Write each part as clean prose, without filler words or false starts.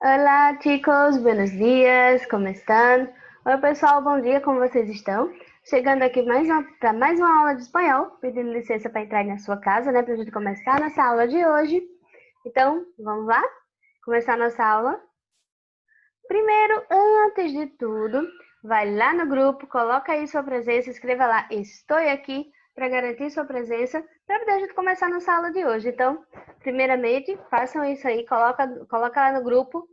Olá, chicos, buenos dias, como estão? Oi, pessoal, bom dia, como vocês estão? Chegando aqui para mais uma aula de espanhol, pedindo licença para entrar na sua casa, né, para a gente começar a nossa aula de hoje. Então, vamos lá? Começar a nossa aula? Primeiro, antes de tudo, vai lá no grupo, coloca aí sua presença, escreva lá, estou aqui, para garantir sua presença, para poder a gente começar a nossa aula de hoje. Então, primeiramente, façam isso aí, coloca lá no grupo.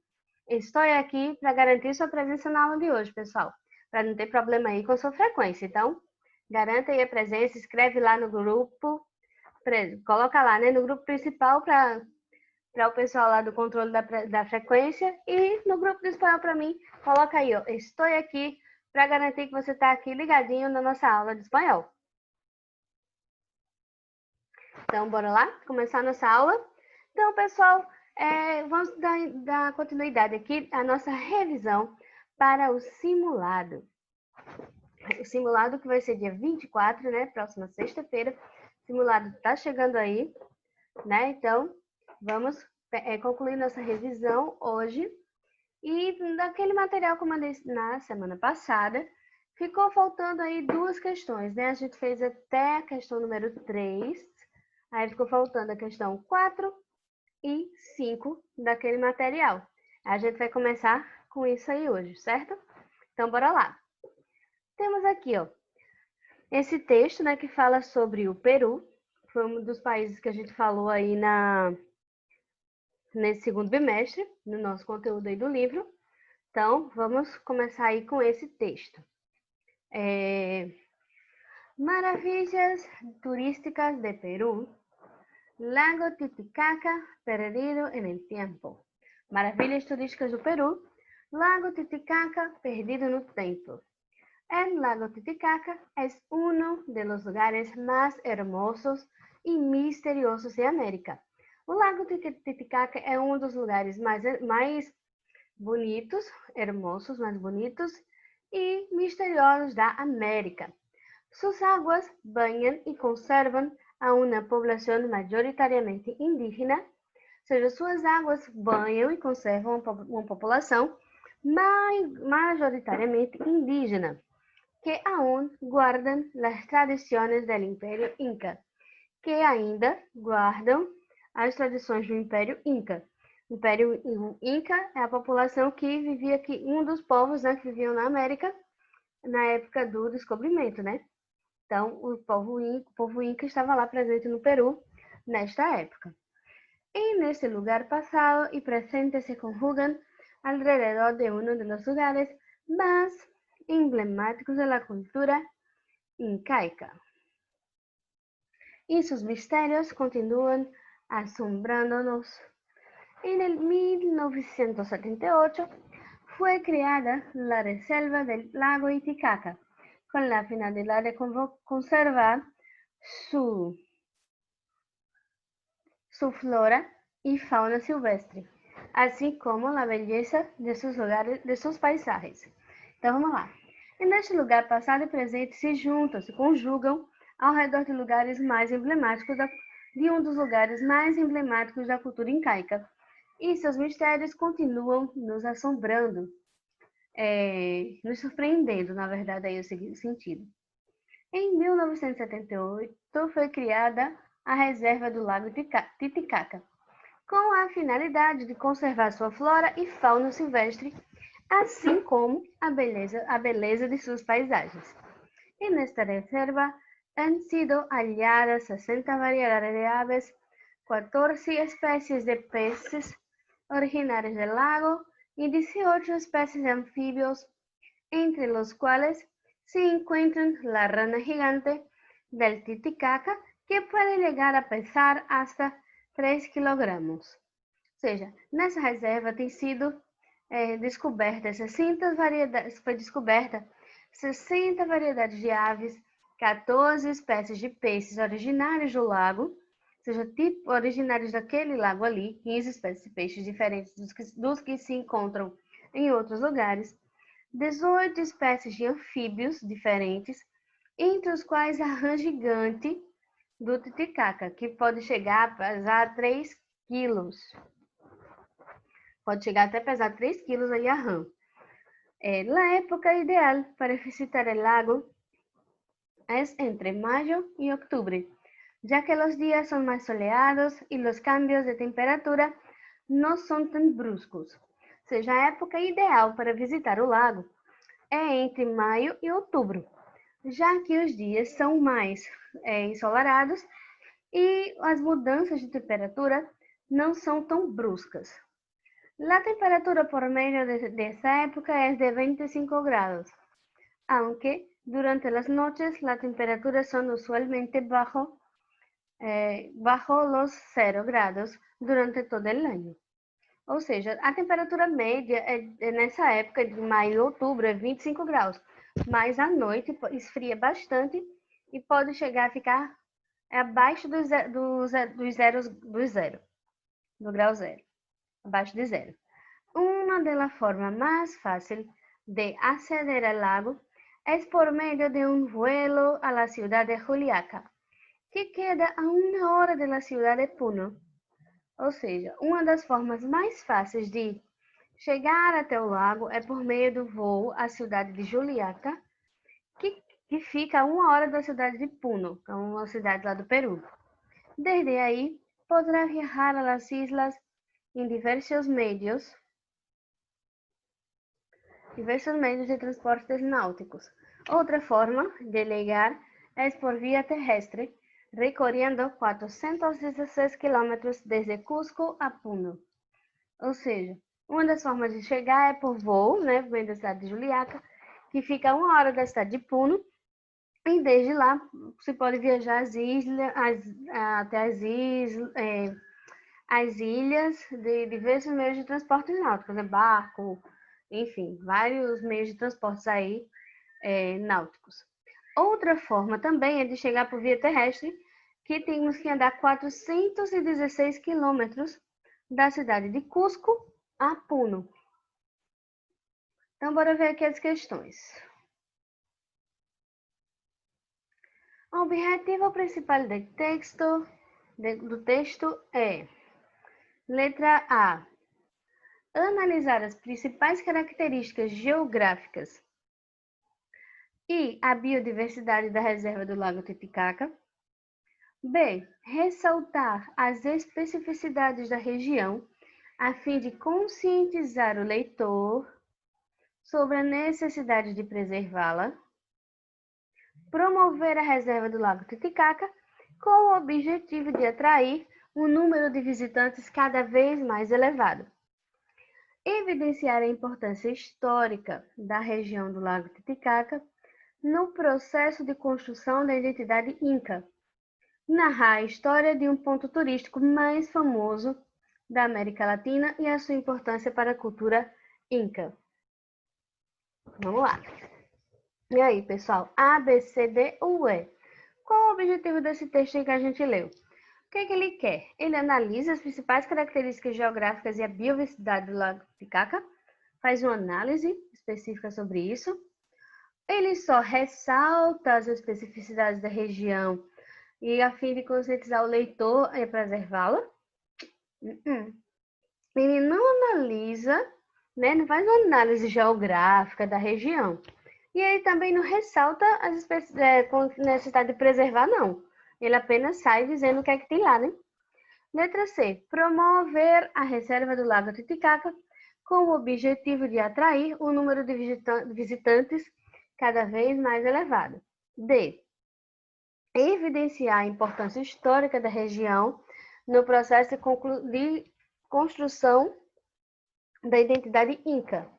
Estou aqui para garantir sua presença na aula de hoje, pessoal, para não ter problema aí com sua frequência. Então, garanta aí a presença, escreve lá no grupo, coloca lá, né, no grupo principal para o pessoal lá do controle da frequência e no grupo do espanhol para mim, coloca aí, ó, estou aqui para garantir que você está aqui ligadinho na nossa aula de espanhol. Então, bora lá começar a nossa aula? Então, pessoal, vamos dar continuidade aqui à nossa revisão para o simulado. O simulado que vai ser dia 24, né? Próxima sexta-feira. O simulado está chegando aí, né? Então, vamos concluir nossa revisão hoje. E daquele material que eu mandei na semana passada, ficou faltando aí duas questões, né? A gente fez até a questão número 3, aí ficou faltando a questão 4 e 5 daquele material. A gente vai começar com isso aí hoje, certo? Então, bora lá. Temos aqui, ó, esse texto, né, que fala sobre o Peru. Foi um dos países que a gente falou aí nesse segundo bimestre, no nosso conteúdo aí do livro. Então, vamos começar aí com esse texto. Maravillas turísticas de Perú. Lago Titicaca perdido en el tiempo. Maravilhas turísticas do Peru. Lago Titicaca perdido no tiempo. El lago Titicaca es uno de los lugares más hermosos y misteriosos de América. O Lago Titicaca é um dos lugares mais bonitos, hermosos, mais bonitos e misteriosos da América. Sus aguas bañan y conservan a una población mayoritariamente indígena, ou seja, suas águas banham e conservam uma população majoritariamente indígena, que aún guardan las tradiciones del Império Inca, que ainda guardam as tradições do Império Inca. O Império Inca é a população que vivia aqui, um dos povos, né, que viviam na América na época do descobrimento, né? Então, o povo Inca estava lá presente no Peru nesta época. E nesse lugar passado e presente se conjugam alrededor de uno de los lugares más emblemáticos de la cultura incaica. Y sus misterios continúan asombrándonos. En el 1978 fue creada la Reserva del Lago Titicaca con la finalidad de conservar su flora y fauna silvestre, así como la belleza de sus lugares, de sus paisajes. Então vamos lá. E neste lugar, passado e presente se juntam, se conjugam ao redor de lugares mais emblemáticos de um dos lugares mais emblemáticos da cultura incaica. E seus mistérios continuam nos assombrando, nos surpreendendo, na verdade, aí o sentido. Em 1978, foi criada a Reserva do Lago Titicaca, com a finalidade de conservar sua flora e fauna silvestre, assim como a beleza de suas paisagens. E nesta reserva han sido halladas 60 variedades de aves, 14 especies de peces originarios del lago y 18 especies de anfibios, entre los cuales se encuentran la rana gigante del Titicaca, que puede llegar a pesar hasta 3 kilogramos. Ou seja, nessa reserva tem sido descoberta 60 variedades, foi descoberta 60 variedades de aves, 14 espécies de peixes originários do lago, ou seja, originários daquele lago ali, 15 espécies de peixes diferentes dos que se encontram em outros lugares, 18 espécies de anfíbios diferentes, entre os quais a rã gigante do Titicaca, que pode chegar a pesar 3 quilos. Pode chegar até pesar 3 quilos aí a rã. La época ideal para visitar el lago es entre mayo y octubre, ya que los días son más soleados y los cambios de temperatura não são tão bruscos. Ou seja, a época ideal para visitar o lago é entre maio e outubro, já que os dias são mais ensolarados e as mudanças de temperatura não são tão bruscas. A temperatura por meio dessa época é de 25 grados, aunque durante as noches as temperaturas são usualmente bajo los 0 grados durante todo o ano. Ou seja, a temperatura média nessa época de maio e outubro é 25 graus, mas à noite esfria bastante e pode chegar a ficar abaixo do grau zero, abaixo de zero. Uma das formas mais fáceis de acceder ao lago é por meio de um vuelo a la cidade de Juliaca, que queda a 1 hora da cidade de Puno. Ou seja, uma das formas mais fáceis de chegar até o lago é por meio do voo à cidade de Juliaca, que fica a 1 hora da cidade de Puno, que é uma cidade lá do Peru. Desde aí, poderá viajar a las islas em diversos meios de transportes náuticos. Outra forma de chegar é por via terrestre, recorrendo 416 quilômetros desde Cusco a Puno. Ou seja, uma das formas de chegar é por voo, né, vem da cidade de Juliaca, que fica a 1 hora da cidade de Puno, e desde lá se pode viajar até as ilhas de diversos meios de transporte náuticos, barco, enfim, vários meios de transportes aí náuticos. Outra forma também é de chegar por via terrestre, que temos que andar 416 quilômetros da cidade de Cusco a Puno. Então, bora ver aqui as questões. O objetivo principal do texto é: letra A, analisar as principais características geográficas e a biodiversidade da reserva do Lago Titicaca. B, ressaltar as especificidades da região a fim de conscientizar o leitor sobre a necessidade de preservá-la. Promover a reserva do Lago Titicaca com o objetivo de atrair um número de visitantes cada vez mais elevado. Evidenciar a importância histórica da região do Lago Titicaca no processo de construção da identidade inca. Narrar a história de um ponto turístico mais famoso da América Latina e a sua importância para a cultura inca. Vamos lá. E aí, pessoal? A, B, C, D ou E? Qual o objetivo desse texto que a gente leu? O que ele quer? Ele analisa as principais características geográficas e a biodiversidade do Lago Titicaca, faz uma análise específica sobre isso. Ele só ressalta as especificidades da região e a fim de conscientizar o leitor a preservá-la. Ele não analisa, né, não faz uma análise geográfica da região. E ele também não ressalta a necessidade de preservar, não. Ele apenas sai dizendo o que é que tem lá, né? Letra C. Promover a reserva do Lago Titicaca com o objetivo de atrair um número de visitantes cada vez mais elevado. D. Evidenciar a importância histórica da região no processo de construção da identidade inca.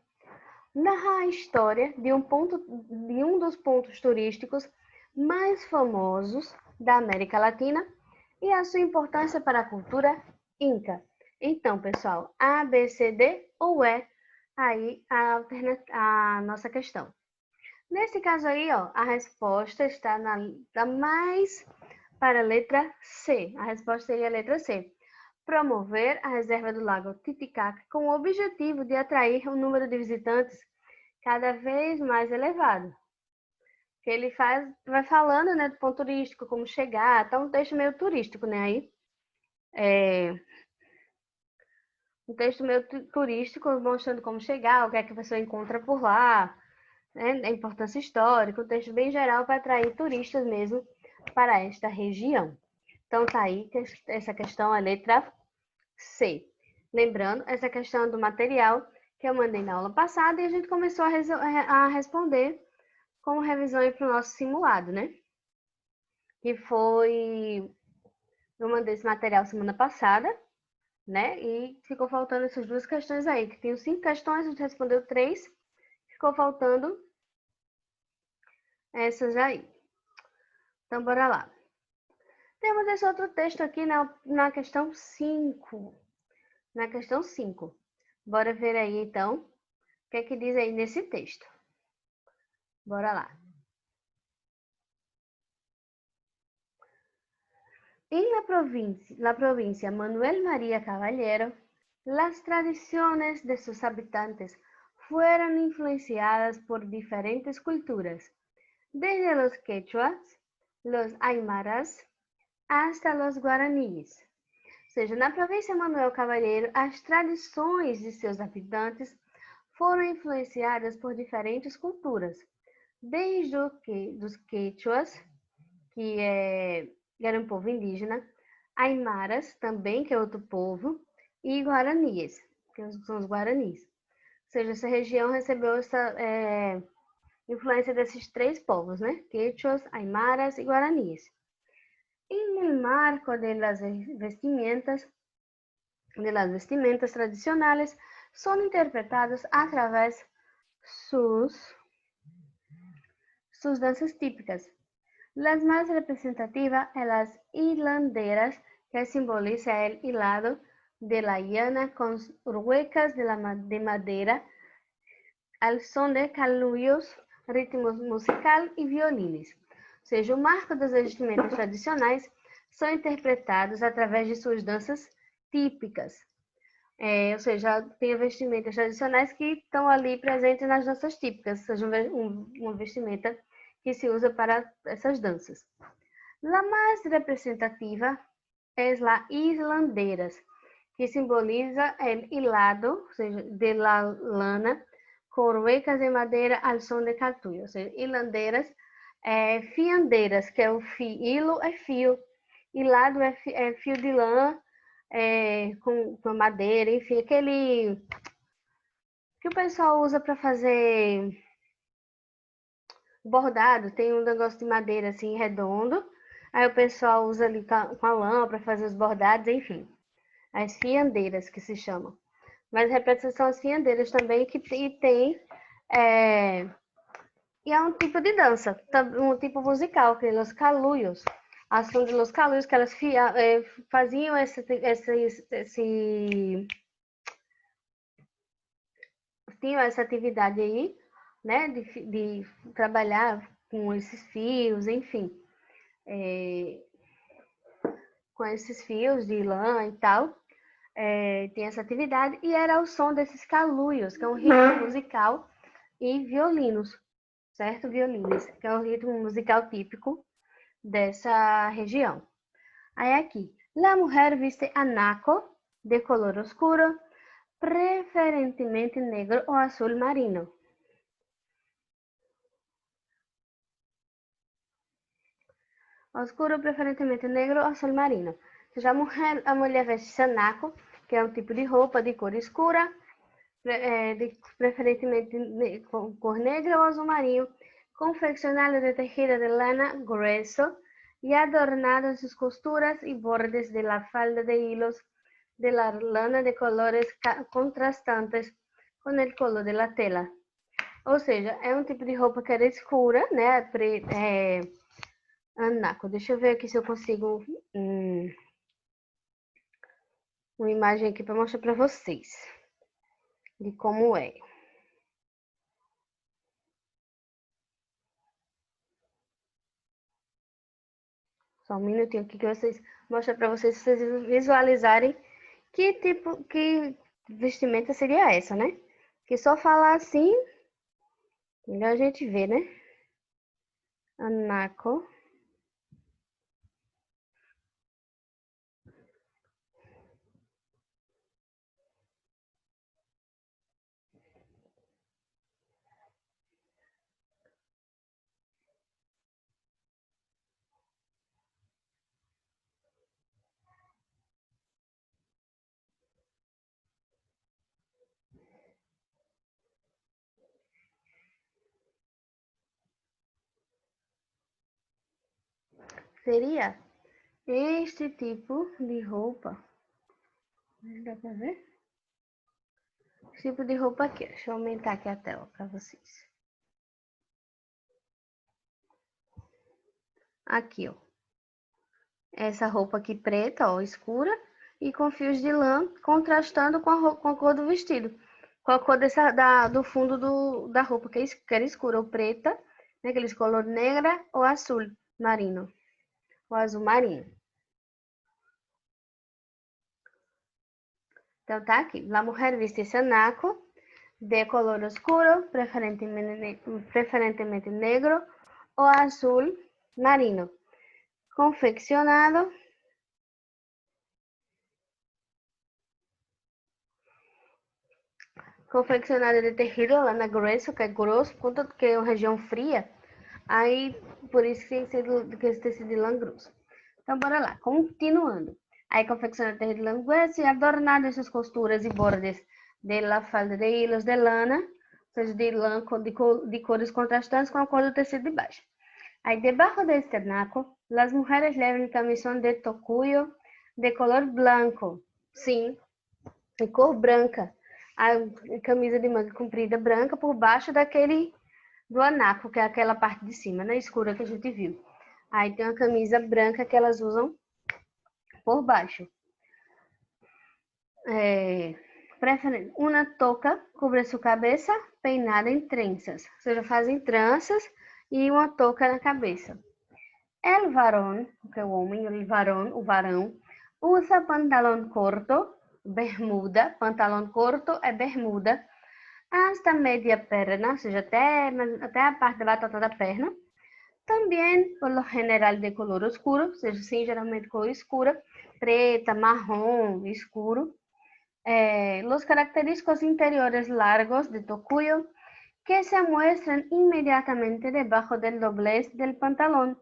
Narrar a história de um dos pontos turísticos mais famosos da América Latina e a sua importância para a cultura inca. Então, pessoal, A, B, C, D ou E, aí a nossa questão. Nesse caso aí, ó, a resposta está mais para a letra C. A resposta seria a letra C. Promover a reserva do Lago Titicaca com o objetivo de atrair um número de visitantes cada vez mais elevado. Que ele vai falando, né, do ponto turístico, como chegar, tá um texto meio turístico, né, aí. um texto meio turístico, mostrando como chegar, o que é que a pessoa encontra por lá, né? A importância histórica, um texto bem geral para atrair turistas mesmo para esta região. Então, tá aí essa questão, a letra C. Lembrando, essa questão do material que eu mandei na aula passada e a gente começou a responder como revisão para o nosso simulado, né? Que foi... Eu mandei esse material semana passada, né? E ficou faltando essas duas questões aí, que tem 5 questões, a gente respondeu 3, ficou faltando essas aí. Então, bora lá. Temos esse outro texto aqui na questão 5. Na questão 5. Bora ver aí, então, o que é que diz aí nesse texto. Bora lá. En la provincia Manuel María Caballero, las tradiciones de sus habitantes fueron influenciadas por diferentes culturas, desde los quechuas, los aymaras, hasta los guaraníes. Ou seja, na província Manuel Cavalheiro, as tradições de seus habitantes foram influenciadas por diferentes culturas, desde dos quechuas, que era um povo indígena, aymaras, também, que é outro povo, e guaranias, que são os guaranis. Ou seja, essa região recebeu essa influência desses 3 povos, né? Quechuas, aymaras e guaraníes. En el marco de las vestimentas tradicionales son interpretados a través sus danzas típicas. Las más representativas son las hilanderas, que simboliza el hilado de la llana con huecas de madera al son de caluyos, ritmo musical e violines. Ou seja, o marco das vestimentas tradicionais são interpretados através de suas danças típicas. Ou seja, tem vestimentas tradicionais que estão ali presentes nas danças típicas, ou seja, uma vestimenta que se usa para essas danças. A mais representativa é a islandeiras, que simboliza o hilado, ou seja, de la lana, com huecas de madeira al som de catuia. Ou seja, hilandeiras, fiandeiras, que é o fio, hilo é fio, hilado é fio de lã, com madeira, enfim, aquele que o pessoal usa para fazer bordado, tem um negócio de madeira assim redondo, aí o pessoal usa ali com a lã para fazer os bordados, enfim, as fiandeiras que se chamam. Mas repetição são as fiandeiras também, que tem e é um tipo de dança, um tipo musical, que é os caluyos. A ação de los caluyos, que elas faziam tinham essa atividade aí, né, de trabalhar com esses fios, enfim, com esses fios de lã e tal, tem essa atividade, e era o som desses caluyos, que é um ritmo musical, e violinos, certo? Violines, que é o ritmo musical típico dessa região. Aí aqui, la mujer viste anaco de color oscuro, preferentemente negro ou azul marino. Oscuro, preferentemente negro ou azul marino. Ou seja, a mulher veste sanaco, que é um tipo de roupa de cor escura, preferentemente com cor negra ou azul marinho, confeccionado de tejida de lana grueso y adornado en sus costuras y bordes de la falda de hilos de la lana de colores contrastantes com o color de la tela. Ou seja, é um tipo de roupa que era escura, né? Anaco. Deixa eu ver aqui se eu consigo uma imagem aqui para mostrar para vocês de como é. Só um minutinho aqui que vocês mostram para vocês, se vocês visualizarem que vestimenta seria essa, né? Que só falar assim, melhor a gente ver, né? Anaco. seria este tipo de roupa. Dá pra ver? Esse tipo de roupa aqui. Deixa eu aumentar aqui a tela para vocês. Aqui, ó. Essa roupa aqui preta, ó, escura, e com fios de lã, contrastando com a cor do vestido. Com a cor do fundo da roupa, que era escura ou preta, né, aqueles color negra ou azul marino, ou azul marinho. Então tá aqui, la mujer viste ese anaco de color oscuro, preferentemente negro o azul marino, confeccionado de tejido lana grueso, que é grosso, quanto que é uma região fria, aí por isso que esse tecido de lã grosso. Então bora lá, continuando. Aí confeccionado de tejido de lã grueso e adornado em suas costuras e bordes de la falda de hilos de lana, ou seja, de lã de cores contrastantes com a cor do tecido de baixo. Aí debaixo deste anaco, as mulheres levam camisón de tocuyo de color blanco, sim, de cor branca, a camisa de manga comprida branca por baixo do anaco, que é aquela parte de cima, na escura que a gente viu. Aí tem uma camisa branca que elas usam por baixo. Uma touca cubre sua cabeça, peinada em trenzas, ou seja, fazem tranças e uma touca na cabeça. El varón, que é o homem, o varão, usa pantalão corto, bermuda, pantalão corto é bermuda, hasta media perna, ou seja, até a parte da batata da perna. Também, por lo general, de color oscuro, ou seja, sim, geralmente cor escura, preta, marrom, escuro. Los característicos interiores largos de tocuyo que se muestran inmediatamente debajo del doblez del pantalón,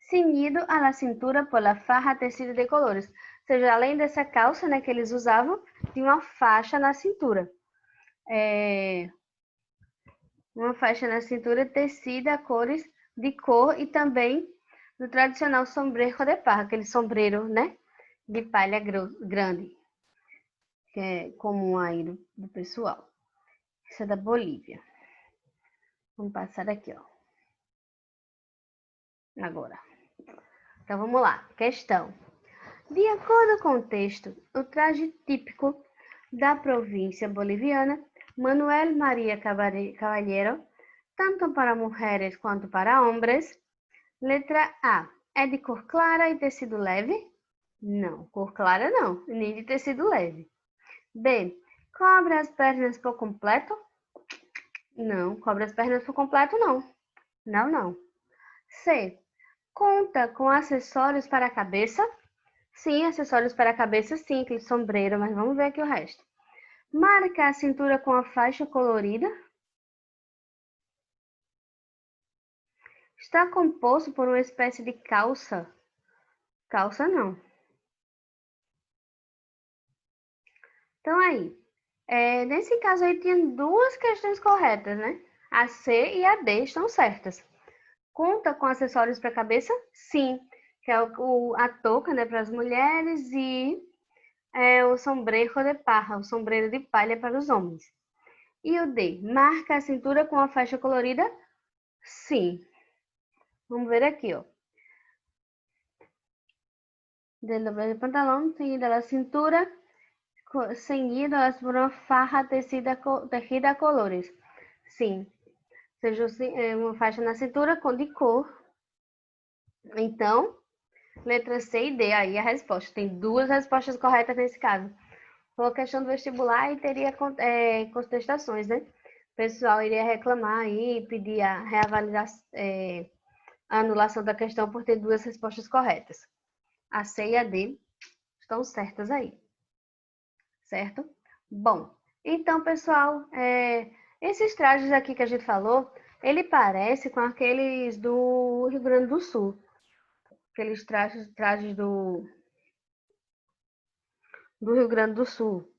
ceñido a la cintura por la faja tecida de colores. Ou seja, além dessa calça, né, que eles usavam, tinha uma faixa na cintura. Uma faixa na cintura tecida a cores de cor e também do tradicional sombrejo de paja, aquele sombreiro, né, de palha grande, que é comum aí do pessoal. Isso é da Bolívia. Vamos passar aqui, ó. Agora. Então, vamos lá. Questão. De acordo com o texto, o traje típico da província boliviana, Manuel María Caballero, tanto para mulheres quanto para homens. Letra A. É de cor clara e tecido leve? Não, cor clara não, nem de tecido leve. B. Cobre as pernas por completo? Não, cobre as pernas por completo não. Não. C. Conta com acessórios para a cabeça? Sim, acessórios para a cabeça, sim, aquele sombreiro, mas vamos ver aqui o resto. Marca a cintura com a faixa colorida? Está composto por uma espécie de calça? Calça não. Então aí, nesse caso aí tinha duas questões corretas, né? A C e a D estão certas. Conta com acessórios para a cabeça? Sim, que é a touca, né, para as mulheres e o sombrejo de paja, o sombreiro de palha para os homens. E o D, marca a cintura com a faixa colorida? Sim. Vamos ver aqui, ó. Del doblez del pantalón, seguida la cintura, ceñidas por uma farra tecida a colores. Sim. Seja uma faixa na cintura de cor. Então, letra C e D, aí a resposta. Tem duas respostas corretas nesse caso. Foi a questão do vestibular e teria contestações, né? O pessoal iria reclamar aí, pedir a reavaliação, a anulação da questão por ter duas respostas corretas. A C e a D estão certas aí. Certo? Bom, então, pessoal, esses trajes aqui que a gente falou, ele parece com aqueles do Rio Grande do Sul. Aqueles trajes do Rio Grande do Sul,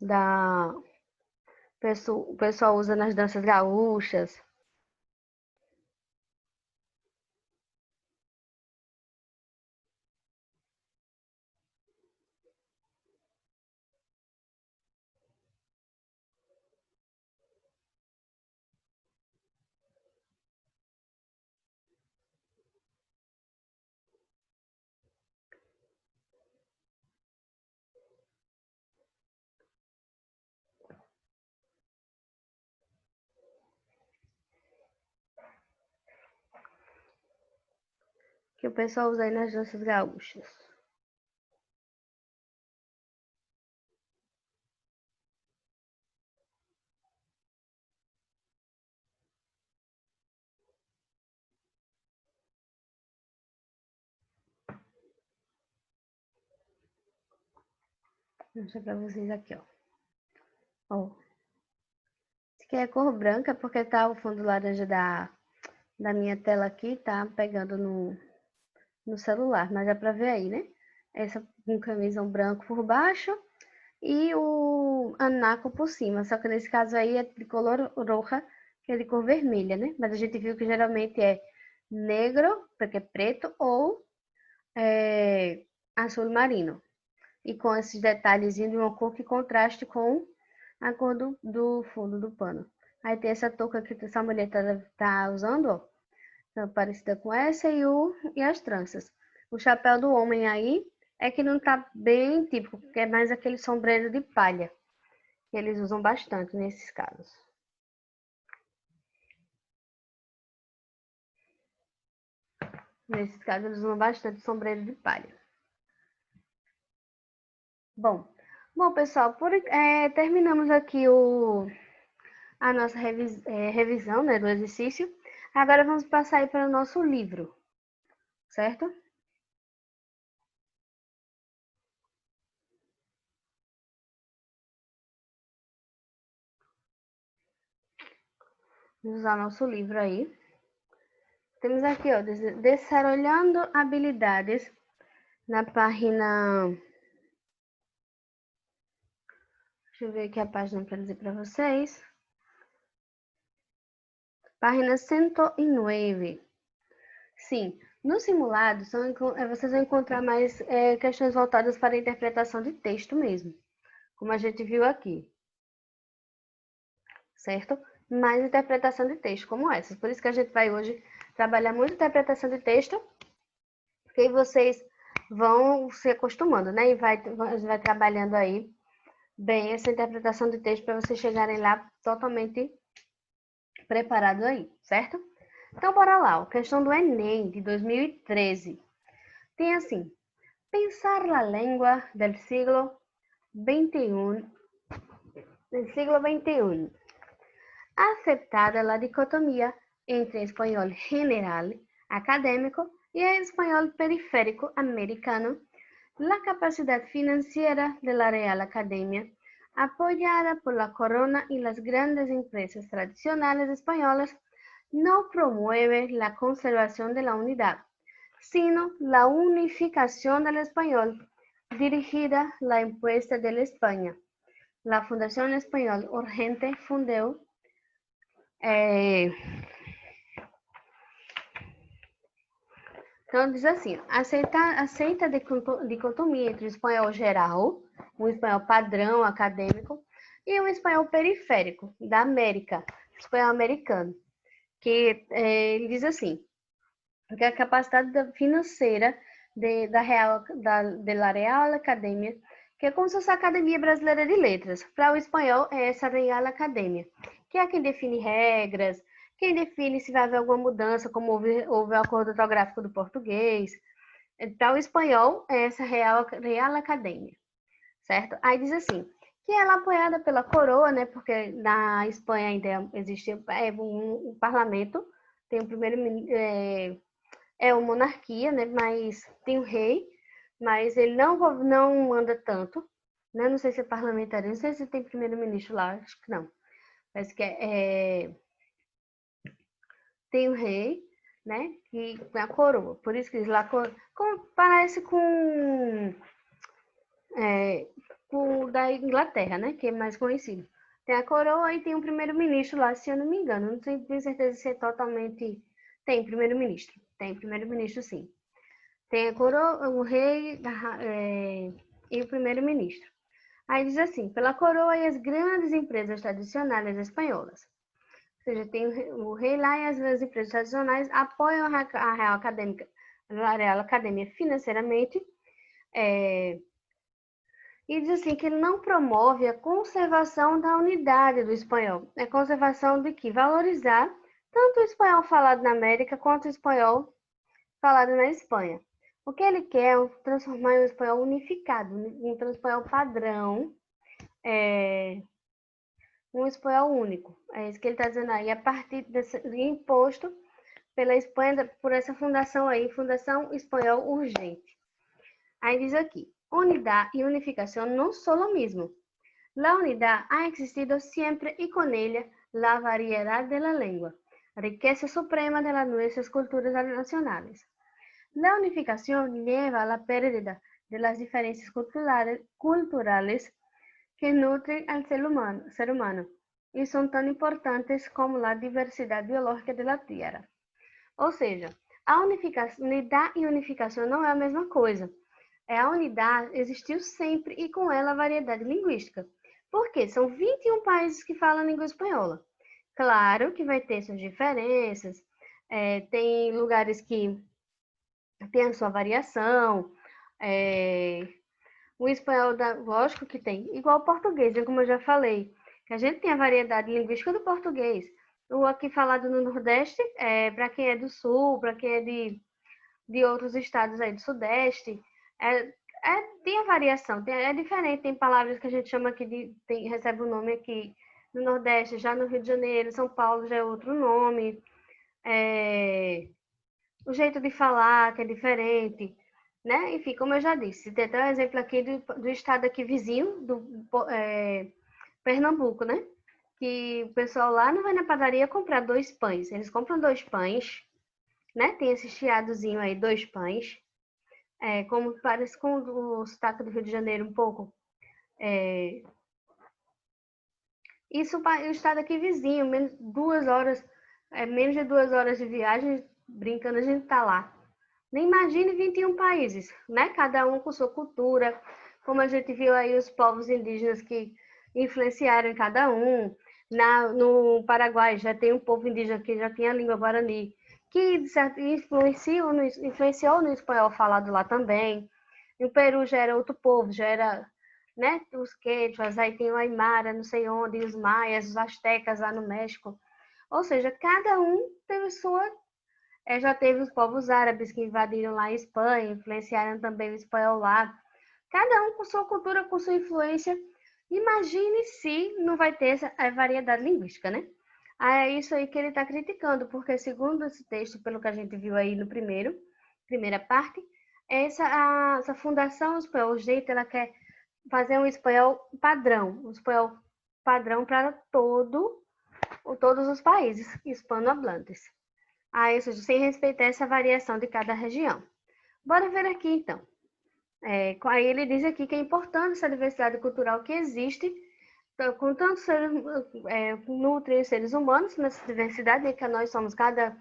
o pessoal usa nas danças gaúchas. que o pessoal usa aí nas danças gaúchas. Vou mostrar pra vocês aqui, ó. Ó. Esse aqui é cor branca, porque tá o fundo laranja da minha tela aqui, tá pegando no celular, mas dá pra ver aí, né? Essa com camisão branco por baixo e o anaco por cima, só que nesse caso aí é de cor roxa, que é de cor vermelha, né? Mas a gente viu que geralmente é negro, porque é preto, ou azul marino. E com esses detalhezinhos de uma cor que contraste com a cor do fundo do pano. Aí tem essa touca que essa mulher tá usando, ó, tá parecida com essa, e as tranças. O chapéu do homem aí é que não tá bem típico, porque é mais aquele sombreiro de palha, que eles usam bastante nesses casos. Nesses casos, eles usam bastante sombreiro de palha. Bom, pessoal, terminamos aqui a nossa revisão, né, do exercício. Agora vamos passar aí para o nosso livro, certo? Vamos usar nosso livro aí. Temos aqui, ó, Desarrollando Habilidades, na página... Deixa eu ver aqui a página para dizer para vocês. Página 109. Sim, no simulado vocês vão encontrar mais questões voltadas para a interpretação de texto mesmo, como a gente viu aqui, certo? Mais interpretação de texto como essas. Por isso que a gente vai hoje trabalhar muito interpretação de texto, porque aí vocês vão se acostumando, né? E vai trabalhando aí bem essa interpretação de texto para vocês chegarem lá totalmente preparados aí, certo? Então, bora lá. A questão do Enem de 2013 tem assim: pensar la lengua del siglo XXI, aceptada la dicotomía entre español general académico y el español periférico americano, la capacidad financiera de la Real Academia, apoyada por la corona y las grandes empresas tradicionales españolas, no promueve la conservación de la unidad, sino la unificación del español, dirigida la impuesta de la España. La Fundación Español Urgente fundó então, diz assim: aceita a dicotomia entre o espanhol geral, o espanhol padrão acadêmico, e o espanhol periférico, da América, espanhol americano, que ele diz assim, que a capacidade financeira da Real Academia, que é como se fosse a Academia Brasileira de Letras. Para o espanhol, é essa Real Academia, que é quem define regras, quem define se vai haver alguma mudança, como houve o acordo ortográfico do português. Para o espanhol, é essa Real Academia, certo? Aí diz assim, que ela é apoiada pela coroa, né? Porque na Espanha ainda existe um parlamento, tem o primeiro uma monarquia, né? Mas tem o rei, mas ele não manda tanto, né? Não sei se é parlamentar, não sei se tem primeiro-ministro lá, acho que não. Mas que tem o rei, né? E a coroa. Por isso que diz lá, parece com o da Inglaterra, né? Que é mais conhecido. Tem a coroa e tem o primeiro-ministro lá, se eu não me engano. Não tenho certeza se é totalmente... Tem primeiro-ministro. Tem primeiro-ministro, sim. Tem a coroa, o rei e o primeiro-ministro. Aí diz assim, pela coroa e as grandes empresas tradicionais espanholas. Ou seja, tem o rei lá e as grandes empresas tradicionais apoiam a Real Academia financeiramente, e diz assim que ele não promove a conservação da unidade do espanhol. É conservação de que? Valorizar tanto o espanhol falado na América quanto o espanhol falado na Espanha. O que ele quer é transformar em um espanhol unificado, em um espanhol padrão, um espanhol único. É isso que ele está dizendo aí, a partir desse imposto pela Espanha, por essa fundação aí, Fundação Espanhol Urgente. Aí diz aqui, unidad y unificación no son lo mismo. La unidad ha existido siempre y con ella la variedad de la lengua, riqueza suprema de las nuestras culturas nacionales. La unificación lleva a la pérdida de las diferencias culturales que nutren al ser humano y son tan importantes como la diversidad biológica de la Tierra. Ou seja, a unidade e unificação não é a mesma coisa. A unidade existiu sempre e com ela a variedade linguística. Por quê? São 21 países que falam a língua espanhola. Claro que vai ter suas diferenças, tem lugares que tem a sua variação, o espanhol, lógico que tem, igual o português, como eu já falei, que a gente tem a variedade linguística do português. O aqui falado no Nordeste, para quem é do Sul, para quem é de outros estados aí do Sudeste, tem a variação, é diferente, tem palavras que a gente chama aqui recebe o nome aqui no Nordeste, já no Rio de Janeiro, São Paulo já é outro nome, o jeito de falar que é diferente, né? Enfim, como eu já disse, tem até um exemplo aqui do estado aqui vizinho, Pernambuco, né? Que o pessoal lá não vai na padaria comprar 2 pães, eles compram 2 pães, né? Tem esse chiadozinho aí, 2 pães, como parece com o sotaque do Rio de Janeiro um pouco. Isso o estado aqui vizinho, menos de 2 horas de viagem, brincando, a gente tá lá. Nem imagine 21 países, né? Cada um com sua cultura, como a gente viu aí os povos indígenas que influenciaram em cada um. No Paraguai já tem um povo indígena que já tem a língua guarani, que influenciou no espanhol falado lá também. No Peru já era outro povo, já era, né, os quechuas, aí tem o aimara, não sei onde, os maias, os astecas lá no México. Ou seja, cada um teve sua... já teve os povos árabes que invadiram lá a Espanha, influenciaram também o espanhol lá. Cada um com sua cultura, com sua influência. Imagine se não vai ter essa variedade linguística, né? É isso aí que ele está criticando, porque segundo esse texto, pelo que a gente viu aí no primeira parte, essa Fundação Espanhol Urgente, ela quer fazer um espanhol padrão para todos os países hispanohablantes. Isso sem respeitar essa variação de cada região. Bora ver aqui, então. Aí ele diz aqui que é importante essa diversidade cultural que existe, com tantos nutrem os seres humanos nessa diversidade, né, que nós somos, cada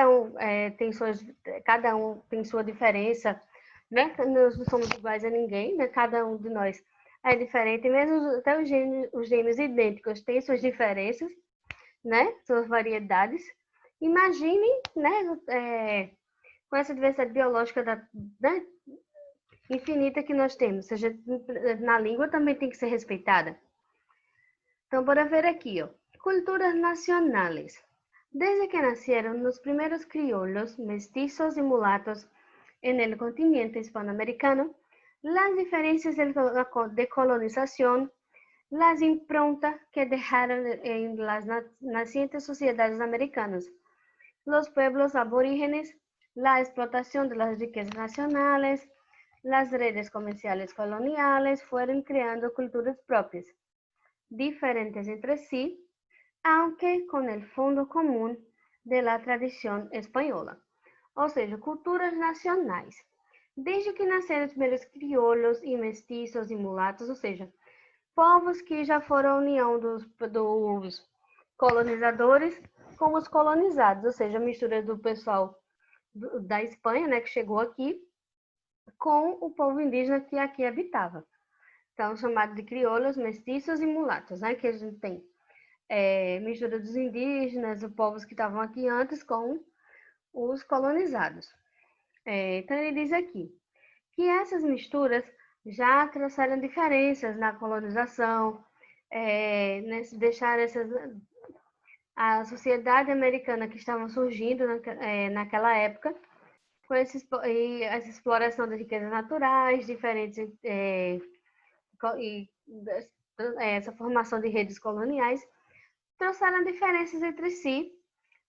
um tem sua diferença, né? Nós não somos iguais a ninguém, né? Cada um de nós é diferente, mesmo até os gêmeos idênticos têm suas diferenças, né? Suas variedades. Imaginem, né? Com essa diversidade biológica né, infinita que nós temos, seja na língua também tem que ser respeitada. Então, bora ver aqui, ó. Culturas nacionales. Desde que nacieron los primeros criollos, mestizos y mulatos en el continente hispanoamericano, las diferencias de colonización, las improntas que dejaron en las nacientes sociedades americanas, los pueblos aborígenes, la explotación de las riquezas nacionales, las redes comerciales coloniales fueron creando culturas propias, diferentes entre sí, aunque con el fondo común de la tradición española. Ou seja, culturas nacionais. Desde que nasceram os primeiros crioulos e mestiços e mulatos, ou seja, povos que já foram a união dos colonizadores com os colonizados, ou seja, a mistura do pessoal da Espanha, né, que chegou aqui, com o povo indígena que aqui habitava. Então, chamado de crioulos, mestiços e mulatos, né, que a gente tem mistura dos indígenas, os povos que estavam aqui antes com os colonizados. Então, ele diz aqui que essas misturas já trouxeram diferenças na colonização, deixaram a sociedade americana que estava surgindo naquela época, com essa exploração das riquezas naturais, diferentes essa formação de redes coloniais, trouxeram diferenças entre si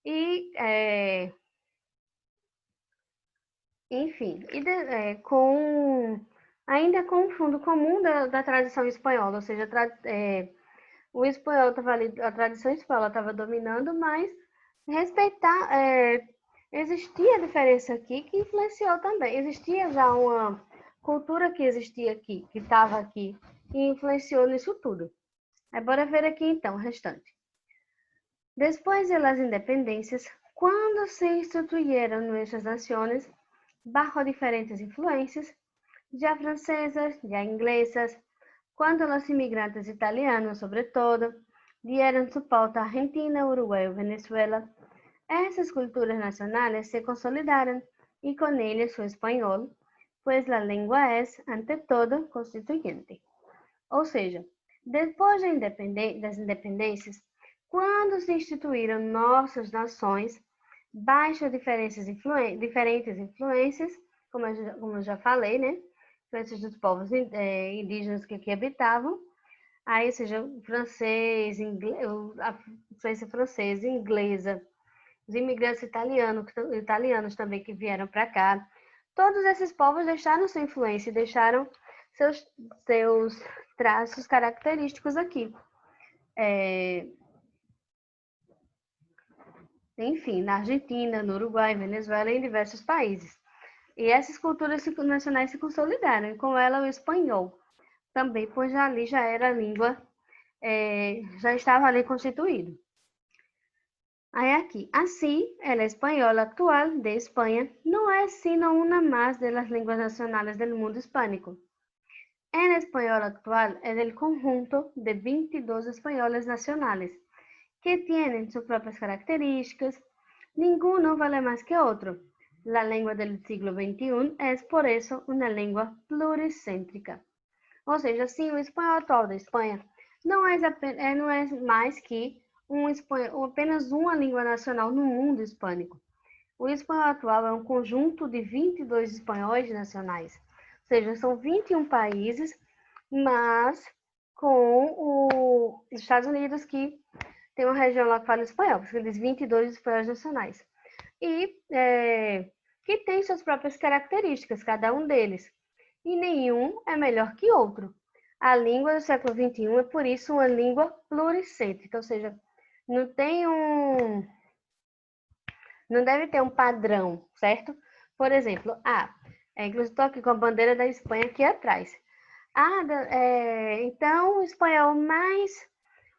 e, enfim, ainda com o fundo comum da tradição espanhola, ou seja, o espanhol estava ali, a tradição espanhola estava dominando, mas respeitar, existia diferença aqui que influenciou também. Existia já uma cultura que existia aqui, que estava aqui, e influenciou nisso tudo. Bora ver aqui então o restante. Después de las independencias, cuando se instituyeron nuestras naciones bajo diferentes influencias, ya francesas, ya inglesas, cuando los inmigrantes italianos, sobre todo, dieron su pauta a Argentina, Uruguay o Venezuela, esas culturas nacionales se consolidaron y con ellas su español, pues la lengua es, ante todo, constituyente. Ou seja, depois das independências, quando se instituíram nossas nações, baixo diferentes influências, como eu já falei, né? Influências dos povos indígenas que aqui habitavam, aí seja francês, a influência francesa, inglesa, os imigrantes italianos também que vieram para cá. Todos esses povos deixaram sua influência e deixaram seus traços característicos aqui. Enfim, na Argentina, no Uruguai, Venezuela e em diversos países. E essas culturas nacionais se consolidaram, e com ela o espanhol também, pois ali já era a língua, já estava ali constituído. Aí aqui, assim, el español actual de España no es sino una más de las lenguas nacionales del mundo hispánico. El español actual es el conjunto de 22 españoles nacionales que tienen sus propias características. Ninguno vale más que otro. La lengua del siglo XXI es por eso una lengua pluricêntrica. Ou seja, sim, o espanhol atual da Espanha não é mais que apenas uma língua nacional no mundo hispânico. O espanhol atual é um conjunto de 22 espanhóis nacionais, ou seja, são 21 países, mas com os Estados Unidos, que tem uma região lá que fala espanhol, porque eles 22 espanhóis nacionais, e que tem suas próprias características, cada um deles, e nenhum é melhor que outro. A língua do século XXI é, por isso, uma língua pluricêntrica, ou seja, não deve ter um padrão, certo? Por exemplo, inclusive estou aqui com a bandeira da Espanha aqui atrás. Então, o espanhol mais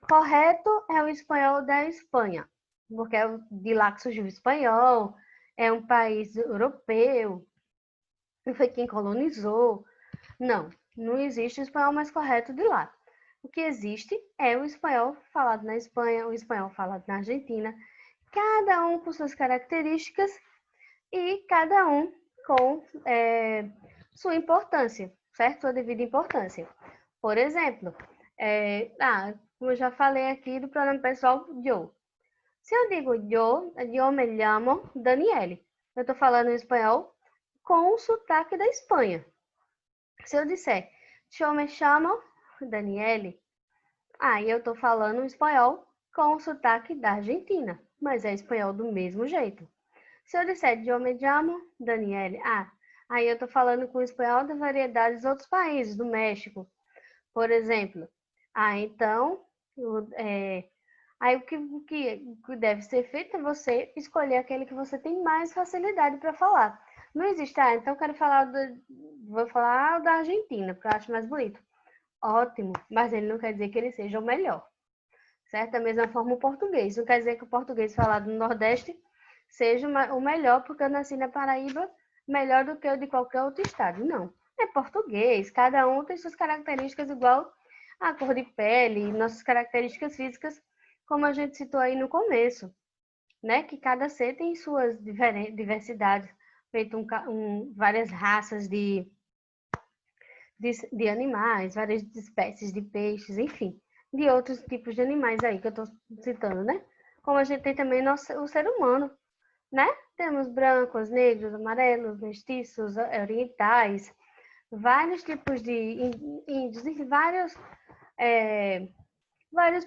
correto é o espanhol da Espanha, porque é de lá que surgiu o espanhol, é um país europeu, não foi quem colonizou. Não existe o espanhol mais correto de lá. O que existe é o espanhol falado na Espanha, o espanhol falado na Argentina, cada um com suas características e cada um com sua importância, certo? Sua devida importância. Por exemplo, como eu já falei aqui do pronome pessoal, yo. Se eu digo eu me chamo Daniele. Eu estou falando em espanhol com o sotaque da Espanha. Se eu disser, eu me chamo Daniele, aí eu estou falando espanhol com o sotaque da Argentina, mas é espanhol do mesmo jeito. Se eu disser, eu me chamo Daniele, aí eu estou falando com o espanhol das variedades de outros países, do México, por exemplo. Então, aí o que deve ser feito é você escolher aquele que você tem mais facilidade para falar. Não existe, então eu quero falar vou falar da Argentina, porque eu acho mais bonito. Ótimo, mas ele não quer dizer que ele seja o melhor, certo? Da mesma forma o português. Não quer dizer que o português falado no Nordeste seja o melhor, porque eu nasci na Paraíba, melhor do que o de qualquer outro estado. Não, é português. Cada um tem suas características, igual a cor de pele, nossas características físicas, como a gente citou aí no começo, né? Que cada ser tem suas diversidades, feito várias raças de animais, várias espécies de peixes, enfim, de outros tipos de animais aí que eu estou citando, né? Como a gente tem também o ser humano, né? Temos brancos, negros, amarelos, mestiços, orientais, vários tipos de índios e vários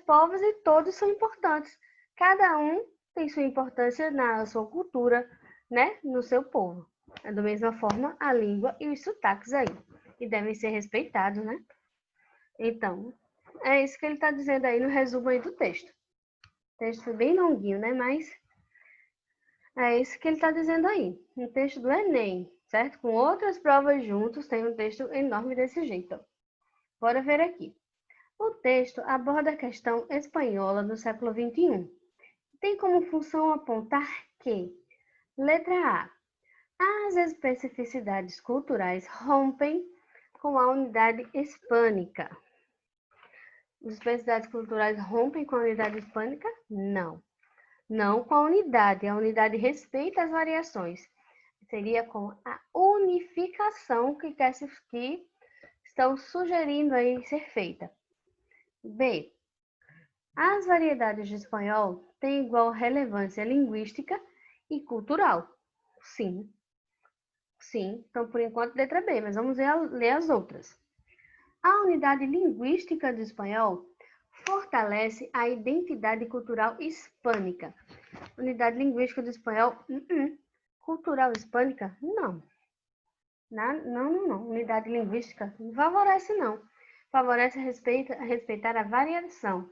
povos e todos são importantes. Cada um tem sua importância na sua cultura, né? No seu povo. É da mesma forma a língua e os sotaques aí. E devem ser respeitados, né? Então, é isso que ele está dizendo aí no resumo aí do texto. O texto foi bem longuinho, né? Mas é isso que ele está dizendo aí. Um texto do Enem, certo? Com outras provas juntos, tem um texto enorme desse jeito. Bora ver aqui. O texto aborda a questão espanhola do século XXI. Tem como função apontar que, letra A, as especificidades culturais rompem com a unidade hispânica. As especificidades culturais rompem com a unidade hispânica? Não. Não com a unidade. A unidade respeita as variações. Seria com a unificação que estão sugerindo aí ser feita. B. As variedades de espanhol têm igual relevância linguística e cultural. Sim, sim. Então, por enquanto, letra B, mas vamos ler as outras. A unidade linguística do espanhol fortalece a identidade cultural hispânica. Unidade linguística do espanhol, cultural hispânica, não. Não. Unidade linguística não favorece, não. Favorece respeitar a variação.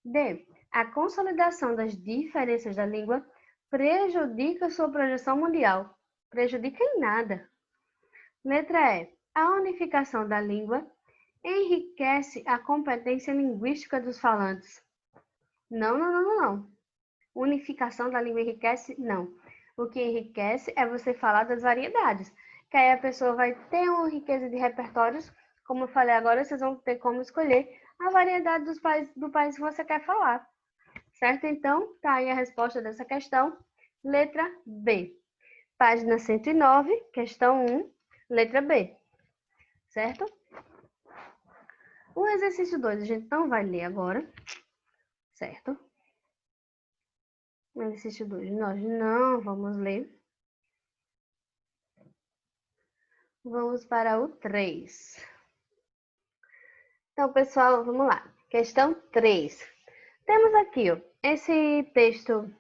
D. A consolidação das diferenças da língua prejudica sua projeção mundial. Prejudica em nada. Letra E. A unificação da língua enriquece a competência linguística dos falantes. Não. Unificação da língua enriquece? Não. O que enriquece é você falar das variedades. Que aí a pessoa vai ter uma riqueza de repertórios. Como eu falei agora, vocês vão ter como escolher a variedade do país que você quer falar. Certo? Então, tá aí a resposta dessa questão. Letra B. Página 109, questão 1, letra B. Certo? O exercício 2 a gente não vai ler agora. Certo? O exercício 2 nós não vamos ler. Vamos para o 3. Então, pessoal, vamos lá. Questão 3. Temos aqui, ó, esse texto,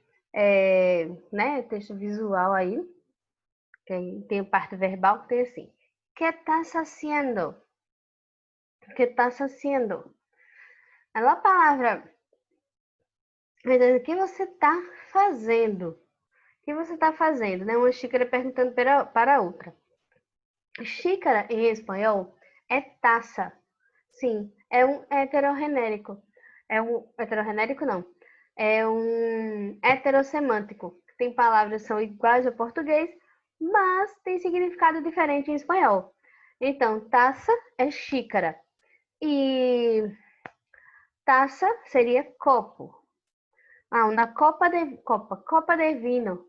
né, texto visual aí, que tem parte verbal que tem assim. ¿Qué estás haciendo? ¿Qué estás haciendo? A palavra, o que você está fazendo? O que você está fazendo? Né? Uma xícara perguntando para a outra. Xícara, em espanhol, é taça. Sim, é um heterogênico. É um heterogênico, não. É um heterossemântico. Tem palavras que são iguais ao português, mas tem significado diferente em espanhol. Então, taça é xícara. E taça seria copo. Uma copa de vinho.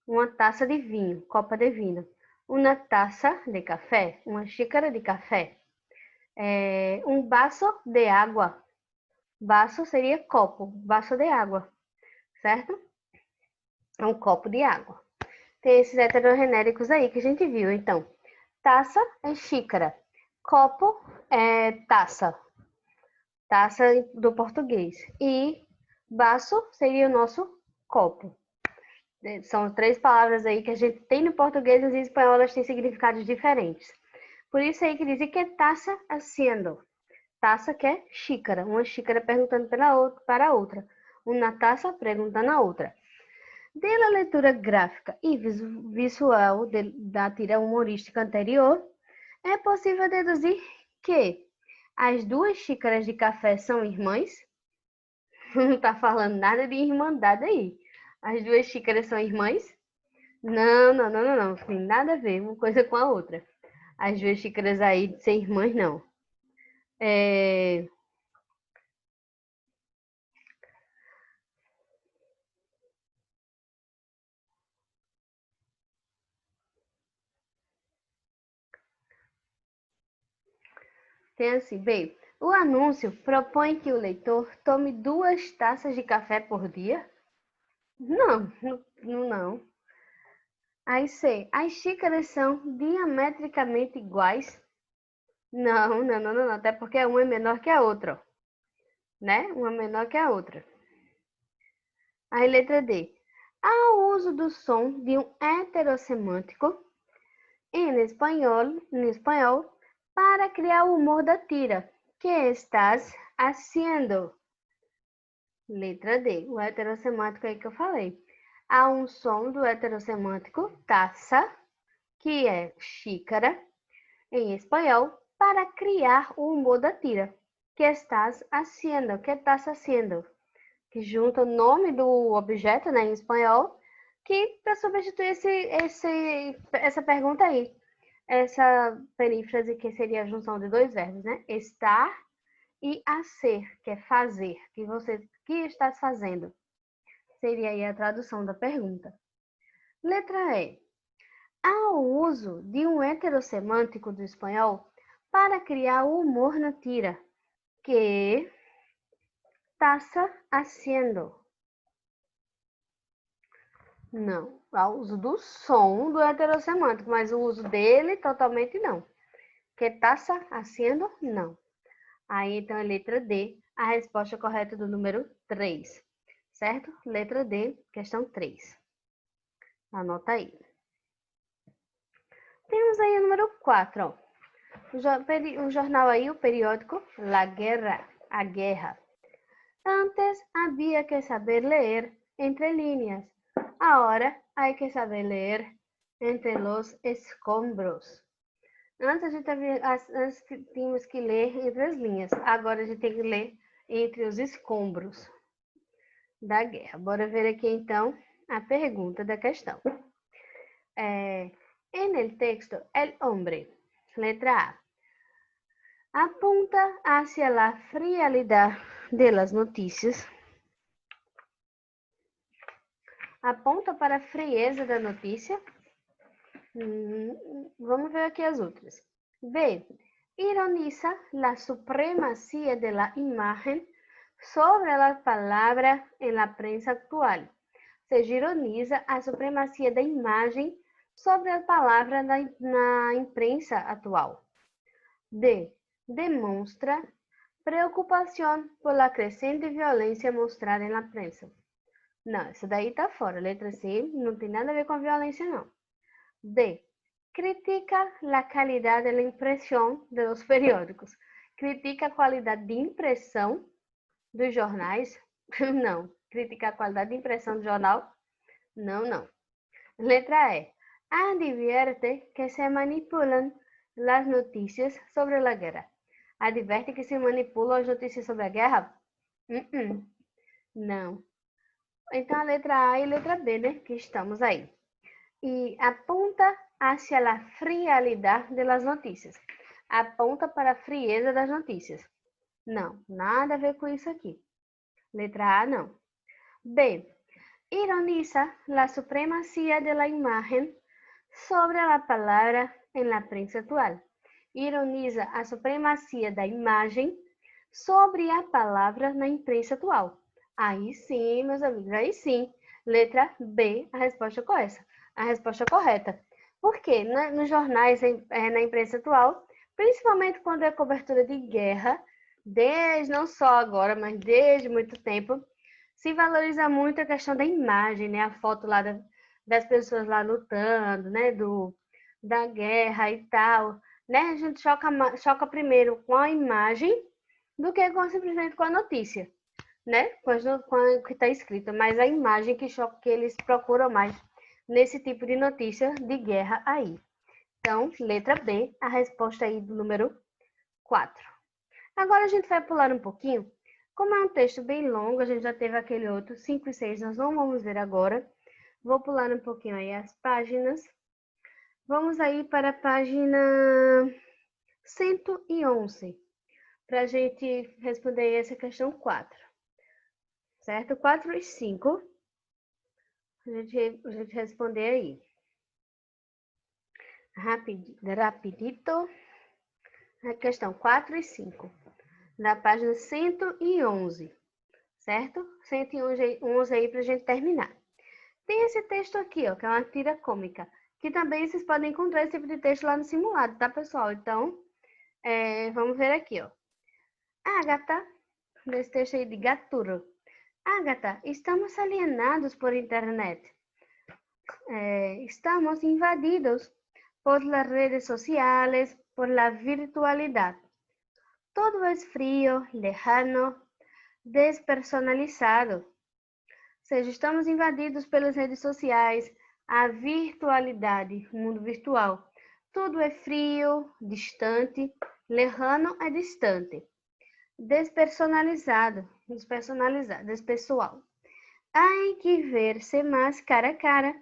Uma taça de vinho, copa de vinho. Uma taça de café, uma xícara de café. Um vaso de água. Vaso seria copo, vaso de água, certo? É um copo de água. Tem esses heterogênicos aí que a gente viu, então. Taça é xícara. Copo é taça. Taça do português. E vaso seria o nosso copo. São 3 palavras aí que a gente tem no português e em espanhol elas têm significados diferentes. Por isso aí que diz que taça haciendo. Taça que é xícara. Uma xícara perguntando para a outra. Uma taça perguntando a outra. Pela leitura gráfica e visual da tira humorística anterior, é possível deduzir que as 2 xícaras de café são irmãs. Não está falando nada de irmandade aí. As 2 xícaras são irmãs? Não. Tem nada a ver uma coisa com a outra. As 2 xícaras aí de ser irmãs, não. Tem assim, bem, o anúncio propõe que o leitor tome 2 taças de café por dia. Não, não. Aí C. As xícaras são diametricamente iguais? Não. Até porque uma é menor que a outra, ó, né? Uma é menor que a outra. Aí letra D. Há o uso do som de um heterossemântico em espanhol, para criar o humor da tira. Que estás haciendo? Letra D. O heterossemântico aí que eu falei. Há um som do heterossemântico taça, que é xícara, em espanhol, para criar o humor da tira. Que estás haciendo? Que estás haciendo? Que junta o nome do objeto, né, em espanhol, que para substituir essa pergunta aí. Essa perífrase que seria a junção de dois verbos, né? Estar e a ser, que é fazer, que estás fazendo. Seria aí a tradução da pergunta. Letra E. Há o uso de um heterossemântico do espanhol para criar o humor na tira. Que estás haciendo? Não, há o uso do som do heterossemântico, mas o uso dele totalmente não. Que estás haciendo? Não. Aí, então, é letra D, a resposta correta do número 3, certo? Letra D, questão 3. Anota aí. Temos aí o número 4, ó. O jornal aí, o periódico La Guerra, a Guerra. Antes havia que saber ler entre líneas. Ahora hay que saber leer entre los escombros. Antes tínhamos que ler entre as linhas. Agora a gente tem que ler entre os escombros da guerra. Bora ver aqui então a pergunta da questão. En el texto, el hombre, letra A, apunta hacia la frialdad de las noticias. Aponta para a frieza da notícia. Vamos ver aqui as outras. B. Ironiza la supremacía de la imagen sobre la palabra en la prensa actual. Ou seja, ironiza a supremacia da imagem sobre a palavra na imprensa atual. D. Demonstra preocupação por la crescente violência mostrada na prensa. Não, essa daí tá fora. Letra C não tem nada a ver com a violência, não. D. Critica a qualidade da impressão dos periódicos. Critica a qualidade de impressão dos jornais? Não. Critica a qualidade de impressão do jornal? Não. Letra E. Advierte que se manipulam as notícias sobre a guerra. Adverte que se manipulam as notícias sobre a guerra? Não. Então, a letra A e a letra B, né? Que estamos aí. E aponta hacia la frialdad de las noticias. Aponta para a frieza das notícias. Não, nada a ver com isso aqui. Letra A, não. B. Ironiza la supremacía de la imagen sobre a palavra en la prensa atual. Ironiza a supremacia da imagem sobre a palavra na imprensa atual. Aí sim, meus amigos, aí sim. Letra B, a resposta correta. Por quê? Nos jornais, na imprensa atual, principalmente quando é cobertura de guerra, não só agora, mas desde muito tempo, se valoriza muito a questão da imagem, né? A foto lá das pessoas lá lutando, né? Da guerra e tal, né? A gente choca primeiro com a imagem do que simplesmente com a notícia, né? Com o que está escrito, mas a imagem que choca, que eles procuram mais nesse tipo de notícia de guerra aí. Então, letra B, a resposta aí do número 4. Agora a gente vai pular um pouquinho. Como é um texto bem longo, a gente já teve aquele outro, 5 e 6, nós não vamos ver agora. Vou pular um pouquinho aí as páginas. Vamos aí para a página 111, para a gente responder essa questão 4. Certo? 4 e 5. A gente responder aí. Rapidito. A questão 4 e 5. Na página 111. certo? 111 aí para a gente terminar. Tem esse texto aqui, ó, que é uma tira cômica, que também vocês podem encontrar esse tipo de texto lá no simulado, tá, pessoal? Então, vamos ver aqui, ó. Agatha, nesse texto aí de Gaturro. Agatha, estamos alienados por internet. Estamos invadidos por las redes sociales, por la virtualidad. Todo es frío, lejano, despersonalizado. Ou seja, estamos invadidos pelas redes sociais, a virtualidade, o mundo virtual. Tudo é frio, distante, lejano é distante, despersonalizado, despessoal. Há que ver-se mais cara a cara,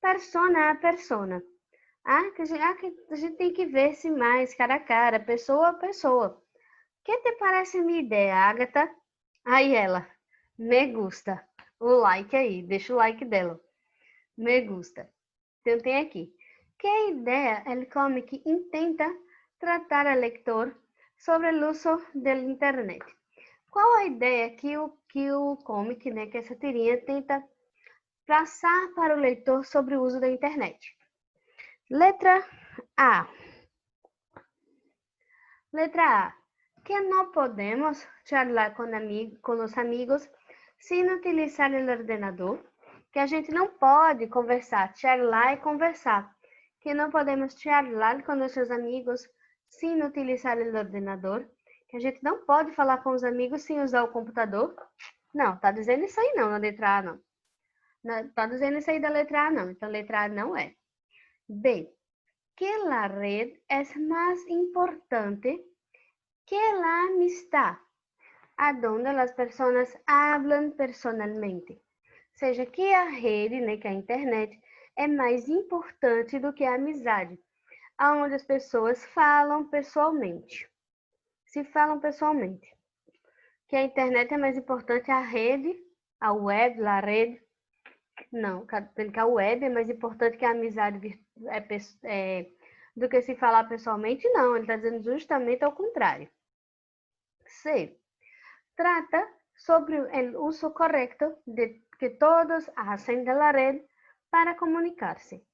persona a persona. A gente tem que ver-se mais cara a cara, pessoa a pessoa. Que te parece minha ideia, Agatha? Aí ela, me gusta. O like aí, deixa o like dela. Me gusta. Então tem aqui. Que ideia el cómic intenta tratar al lector sobre o uso da internet? Qual a ideia que o comic, né, que essa tirinha tenta passar para o leitor sobre o uso da internet? Letra A. Letra A. Que não podemos charlar com os amigos sem utilizar o ordenador. Que a gente não pode conversar, charlar e conversar. Que não podemos charlar com nossos amigos sem utilizar o ordenador. Que a gente não pode falar com os amigos sem usar o computador. Não, tá dizendo isso aí não, na letra A não. Não tá dizendo isso aí da letra A não, então letra A não é. B. Que a rede é mais importante que a amistad, aonde as pessoas hablam personalmente. Ou seja, que a rede, né, que a internet, é mais importante do que a amizade, aonde as pessoas falam pessoalmente. Se falam pessoalmente. Que a internet é mais importante, a rede, a web, a rede. Não, que a web é mais importante que a amizade do que se falar pessoalmente, não. Ele está dizendo justamente ao contrário. C. Trata sobre o uso correto de que todos hacen de la red para comunicar-se.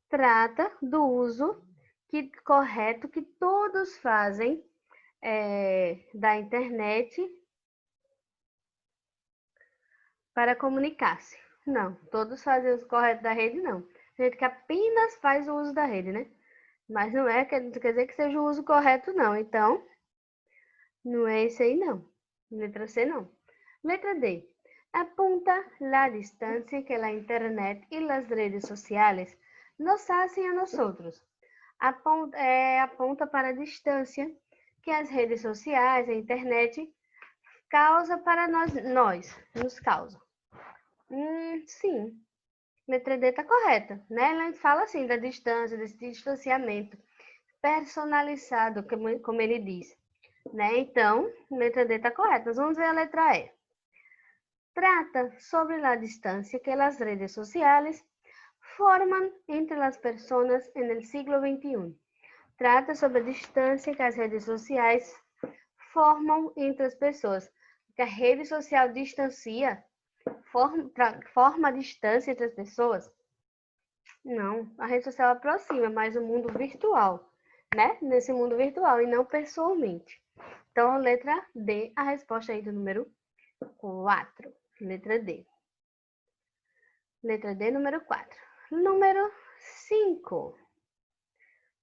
Trata do uso correto que todos fazem da internet para comunicar-se. Não, todos fazem o uso correto da rede, não. Gente que apenas faz o uso da rede, né? Mas não quer dizer que seja o uso correto, não. Então, não é isso aí, não. Letra C, não. Letra D. Apunta la distancia que la internet y las redes sociales nos hacen a nosotros. Aponta para a distância que as redes sociais, a internet, causa para nós nos causa. Sim, letra D está correta, né? Ela fala assim da distância, desse distanciamento personalizado, como ele diz, né? Então, letra D está correta. Nós vamos ver a letra E. Trata sobre a distância que as redes sociais formam entre as pessoas no século XXI. Trata sobre a distância que as redes sociais formam entre as pessoas. Que a rede social distancia, forma a distância entre as pessoas? Não, a rede social aproxima, mas o mundo virtual, né? Nesse mundo virtual e não pessoalmente. Então, letra D, a resposta aí do número 4. Letra D. Letra D, número 4. Número 5.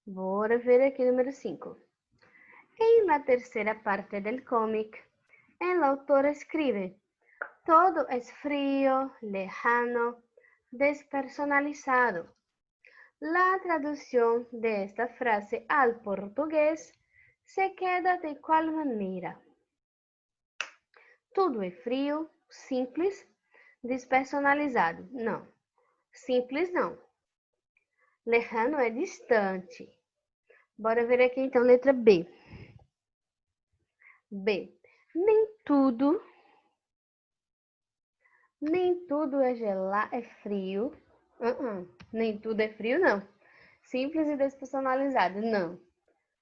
Bora ver aqui número 5. En la tercera parte del cómic, el autor escribe: todo es frío, lejano, despersonalizado. La traducción de esta frase al portugués se queda de qual maneira? Tudo é frio, simples, despersonalizado. Não. Simples não. Lejano é distante. Bora ver aqui então letra B. B. Nem tudo é frio. Nem tudo é frio, não. Simples e despersonalizado, não.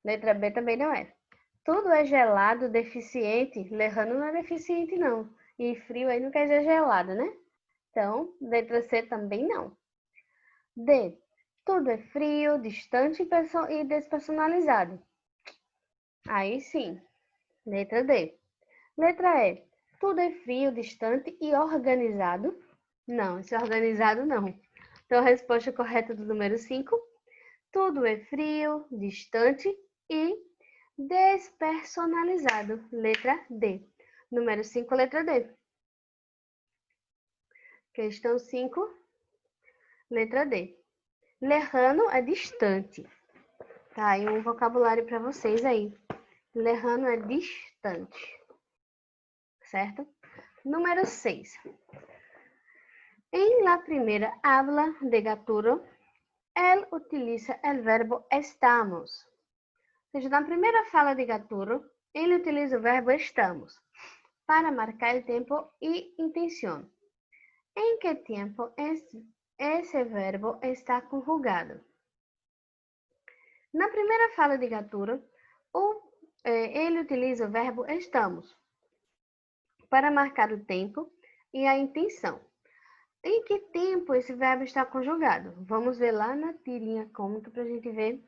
Letra B também não é. Tudo é gelado, deficiente. Lejano não é deficiente, não. E frio aí não quer dizer gelado, né? Então, letra C também não. D. Tudo é frio, distante e despersonalizado. Aí sim, letra D. Letra E. Tudo é frio, distante e organizado. Não, esse organizado não. Então, a resposta correta do número 5. Tudo é frio, distante e despersonalizado. Letra D. Número 5, letra D. Questão 5, letra D. Lejano é distante. Tá aí um vocabulário para vocês aí. Lejano é distante. Certo? Número 6. En la primera habla de Gaturro, él utiliza el verbo estamos. Ou seja, na primeira fala de Gaturro, ele utiliza o verbo estamos para marcar o tempo e intenção. Em que tempo esse verbo está conjugado? Na primeira fala de Gaturro, ele utiliza o verbo estamos para marcar o tempo e a intenção. Em que tempo esse verbo está conjugado? Vamos ver lá na tirinha cômica para a gente ver.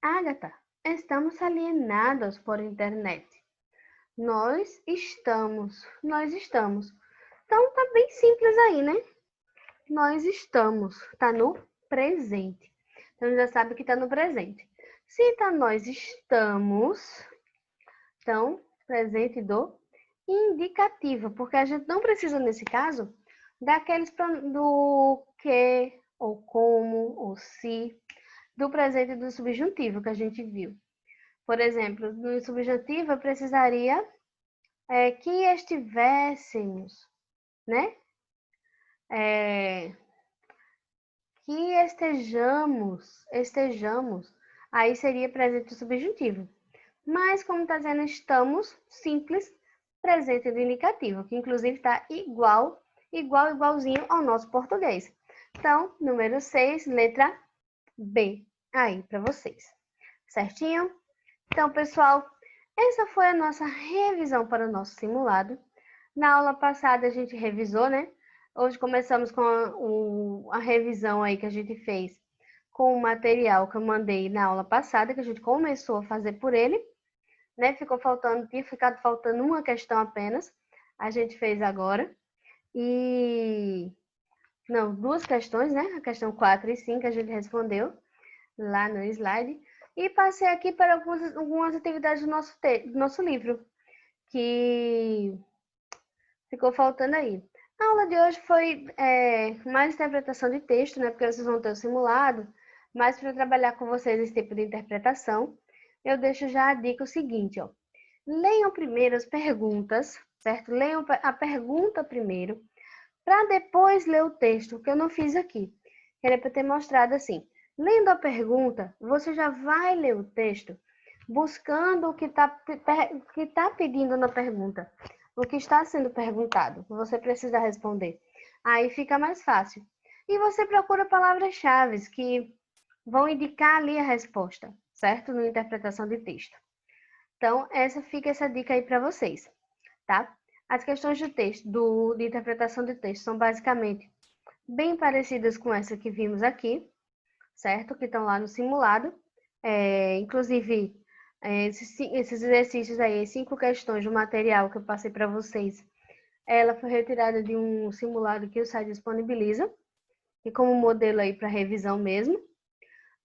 Agatha, estamos alienados por internet. Nós estamos. Então tá bem simples aí, né? Nós estamos, tá no presente. Então já sabe que tá no presente. Se tá nós estamos, então presente do indicativo, porque a gente não precisa nesse caso daqueles do que, ou como, ou se, do presente do subjuntivo que a gente viu. Por exemplo, no subjuntivo eu precisaria que estivéssemos, né? Que estejamos, aí seria presente subjuntivo. Mas como está dizendo estamos, simples, presente do indicativo, que inclusive está igualzinho ao nosso português. Então, número 6, letra B, aí para vocês. Certinho? Então, pessoal, essa foi a nossa revisão para o nosso simulado. Na aula passada a gente revisou, né? Hoje começamos com a revisão aí que a gente fez com o material que eu mandei na aula passada, que a gente começou a fazer por ele, né? Tinha ficado faltando uma questão apenas. A gente fez agora. Não, duas questões, né? A questão 4 e 5 a gente respondeu lá no slide. E passei aqui para algumas atividades do nosso livro, que ficou faltando aí. A aula de hoje foi mais interpretação de texto, né? Porque vocês vão ter o simulado, mas para trabalhar com vocês esse tipo de interpretação, eu deixo já a dica o seguinte, ó. Leiam primeiro as perguntas, certo? Leiam a pergunta primeiro, para depois ler o texto, que eu não fiz aqui. Era para ter mostrado assim. Lendo a pergunta, você já vai ler o texto buscando o que tá pedindo na pergunta, o que está sendo perguntado, você precisa responder. Aí fica mais fácil. E você procura palavras-chave que vão indicar ali a resposta, certo? Na interpretação de texto. Então, fica essa dica aí para vocês, tá? As questões de texto, de interpretação de texto, são basicamente bem parecidas com essa que vimos aqui, certo? Que estão lá no simulado. Inclusive, esses exercícios aí, 5 questões do material que eu passei para vocês, ela foi retirada de um simulado que o site disponibiliza, e como modelo aí para revisão mesmo.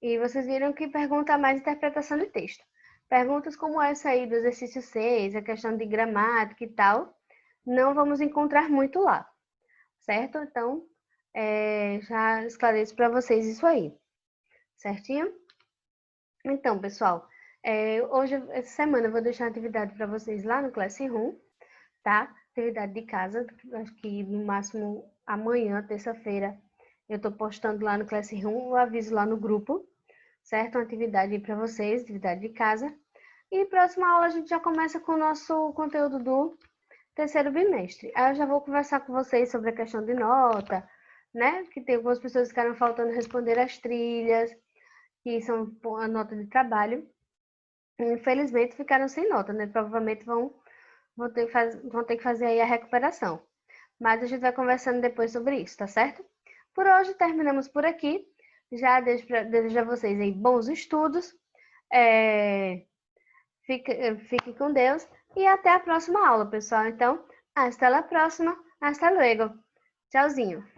E vocês viram que pergunta mais interpretação de texto. Perguntas como essa aí do exercício 6, a questão de gramática e tal, não vamos encontrar muito lá, certo? Então, já esclareço para vocês isso aí, certinho? Então, pessoal, hoje, essa semana, eu vou deixar a atividade para vocês lá no Classroom, tá? Atividade de casa, acho que no máximo amanhã, terça-feira, eu estou postando lá no Classroom, eu aviso lá no grupo, certo? Uma atividade para vocês, atividade de casa. E próxima aula a gente já começa com o nosso conteúdo do terceiro bimestre. Aí eu já vou conversar com vocês sobre a questão de nota, né? Que tem algumas pessoas que ficaram faltando responder as trilhas, que são a nota de trabalho. Infelizmente ficaram sem nota, né? Provavelmente vão vão ter que fazer aí a recuperação. Mas a gente vai conversando depois sobre isso, tá certo? Por hoje terminamos por aqui. Já desejo a vocês aí bons estudos. Fique com Deus e até a próxima aula, pessoal. Então, hasta la próxima. Hasta luego. Tchauzinho.